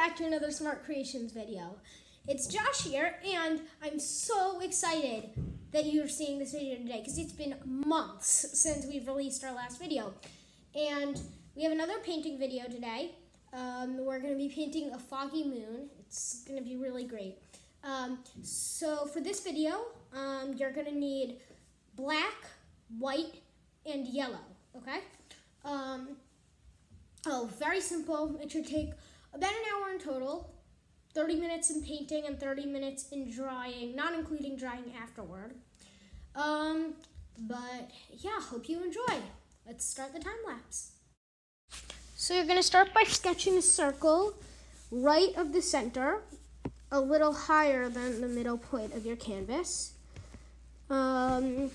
back to another Smart Creations video. It's Josh here, and I'm so excited that you're seeing this video today because it's been months since we've released our last video. And we have another painting video today. We're going to be painting a foggy moon. It's going to be really great. So for this video, you're going to need black, white, and yellow, okay? Very simple. It should take about an hour in total, 30 minutes in painting and 30 minutes in drying, not including drying afterward. But yeah, hope you enjoy. Let's start the time lapse. So you're gonna start by sketching a circle right of the center, a little higher than the middle point of your canvas. Again,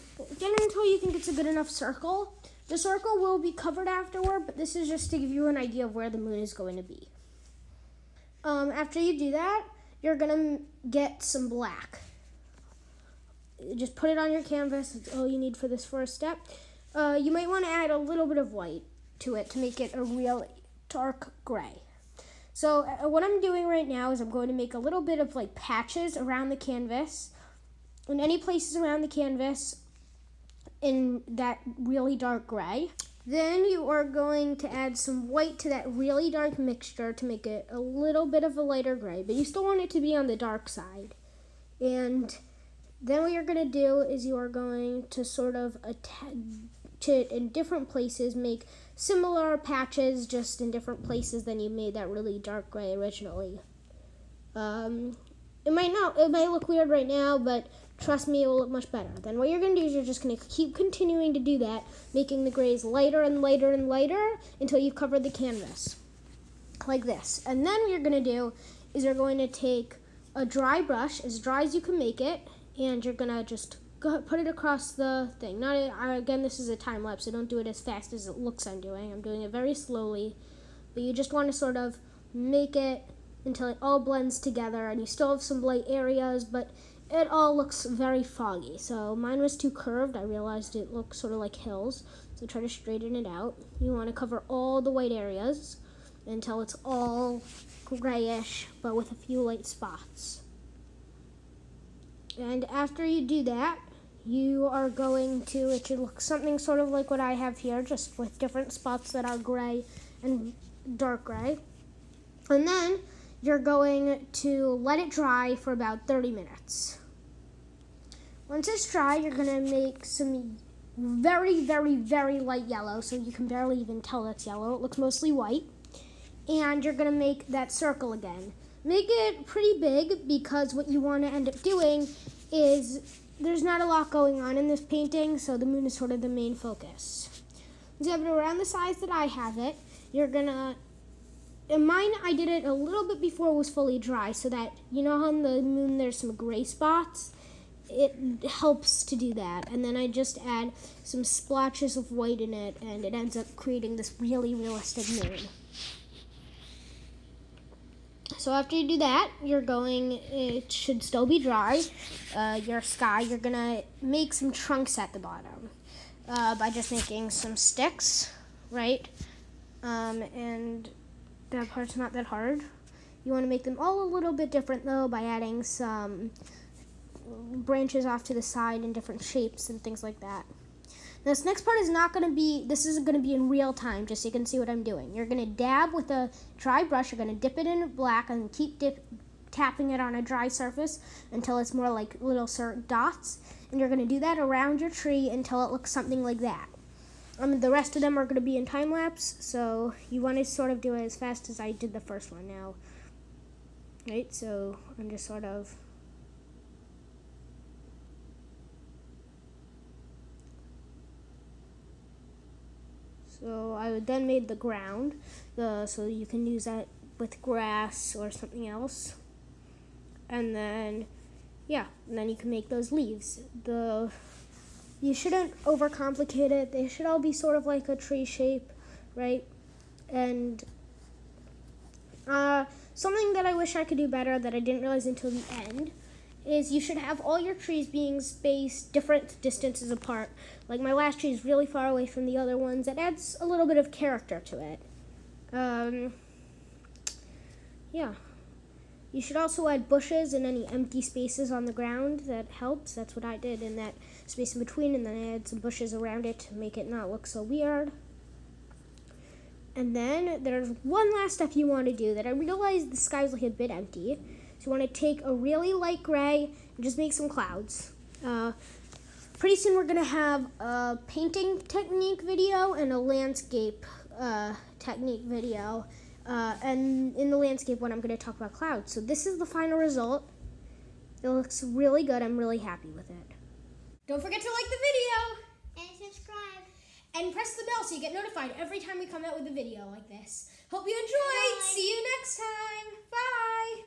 until you think it's a good enough circle. The circle will be covered afterward, but this is just to give you an idea of where the moon is going to be. After you do that, you're gonna get some black. Just put it on your canvas. That's all you need for this first step. You might want to add a little bit of white to it to make it a real dark gray. So what I'm doing right now is I'm going to make a little bit of like patches around the canvas, in any places around the canvas in that really dark gray. Then you are going to add some white to that really dark mixture to make it a little bit of a lighter gray, but you still want it to be on the dark side. And then what you're going to do is you are going to sort of in different places make similar patches, just in different places than you made that really dark gray originally. It might look weird right now, but trust me, it will look much better. Then what you're going to do is you're just going to keep continuing to do that, making the grays lighter and lighter and lighter until you've covered the canvas, like this. And then what you're going to do is you're going to take a dry brush, as dry as you can make it, and you're going to just put it across the thing. Again, this is a time lapse, so don't do it as fast as it looks I'm doing. I'm doing it very slowly, but you just want to sort of make it until it all blends together, and you still have some light areas, but it all looks very foggy. So mine was too curved. I realized it looked sort of like hills, so try to straighten it out. You want to cover all the white areas until it's all grayish, but with a few light spots. And after you do that, you are going to, it should look something sort of like what I have here, just with different spots that are gray and dark gray. And then you're going to let it dry for about 30 minutes. Once it's dry, you're going to make some very, very, very light yellow, so you can barely even tell it's yellow. It looks mostly white. And you're going to make that circle again. Make it pretty big, because what you want to end up doing is there's not a lot going on in this painting, so the moon is sort of the main focus. So you have it around the size that I have it. You're going to, in mine, I did it a little bit before it was fully dry, so that, you know how on the moon there's some gray spots? It helps to do that. And then I just add some splotches of white in it, and it ends up creating this really realistic moon. So after you do that, it should still be dry, your sky. You're going to make some trunks at the bottom by just making some sticks, right? And that part's not that hard. You want to make them all a little bit different, though, by adding some branches off to the side in different shapes and things like that. This next part is not going to be, this isn't going to be in real time, just so you can see what I'm doing. You're going to dab with a dry brush, you're going to dip it in black and keep tapping it on a dry surface until it's more like little dots. And you're going to do that around your tree until it looks something like that. The rest of them are going to be in time lapse, so you want to sort of do it as fast as I did the first one now. Right, so I'm just sort of... So I then made the ground, so you can use that with grass or something else. And then, yeah, and then you can make those leaves. You shouldn't overcomplicate it. They should all be sort of like a tree shape, right? And something that I wish I could do better that I didn't realize until the end is you should have all your trees being spaced different distances apart. Like my last tree is really far away from the other ones. It adds a little bit of character to it. yeah. You should also add bushes and any empty spaces on the ground. That helps. That's what I did in that space in between, and then I add some bushes around it to make it not look so weird. And then there's one last step you want to do that I realized the sky's like a bit empty. So you want to take a really light gray and just make some clouds. Pretty soon we're going to have a painting technique video and a landscape technique video. And in the landscape one, I'm going to talk about clouds. So this is the final result. It looks really good. I'm really happy with it. Don't forget to like the video. And subscribe. And press the bell so you get notified every time we come out with a video like this. Hope you enjoyed. Bye. See you next time. Bye.